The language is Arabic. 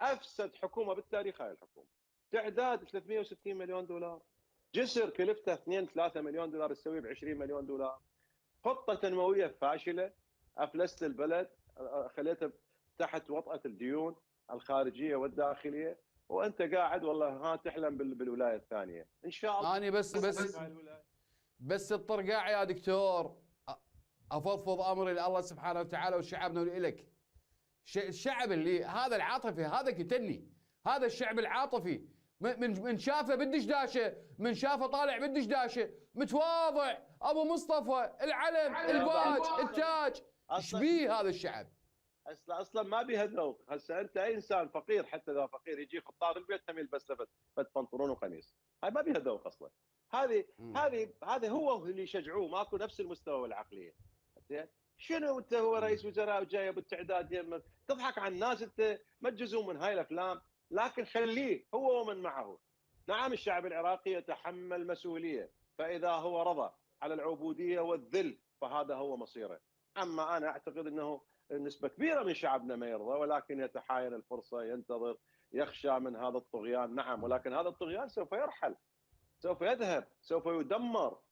افسد حكومه بالتاريخ هاي الحكومه. تعداد 360 مليون دولار، جسر كلفته 2 3 مليون دولار تسويه ب 20 مليون دولار، خطه تنمويه فاشله، افلست البلد، خليته تحت وطأة الديون الخارجيه والداخليه، وانت قاعد والله ها تحلم بالولايه الثانيه ان شاء الله. اني بس الطرقاع يا دكتور، افضفض امري لله سبحانه وتعالى وشعبنا ولك. الشعب اللي هذا العاطفي هذا قتلني، هذا الشعب العاطفي من شافه بدش داشه، من شافه طالع بدش داشه، متواضع، ابو مصطفى، العلم، الباج، التاج، ايش بيه هذا الشعب؟ اصلا ما بيها ذوق. هسه انت اي انسان فقير حتى اذا فقير يجي خطار البيت هم يلبس له فد بنطلون وقميص، هاي ما بيها ذوق اصلا. هذه هذه هو اللي يشجعوه، ماكو نفس المستوى والعقليه. زين، شنو انت هو رئيس وزراء وجاي ابو التعداد يمك تضحك على الناس؟ انت ما تجزون من هاي الافلام، لكن خليه هو ومن معه. نعم الشعب العراقي يتحمل مسؤوليه، فاذا هو رضى على العبوديه والذل فهذا هو مصيره. اما انا اعتقد انه نسبة كبيرة من شعبنا ما يرضى، ولكن يتحاين الفرصة، ينتظر، يخشى من هذا الطغيان. نعم، ولكن هذا الطغيان سوف يرحل، سوف يذهب، سوف يدمر.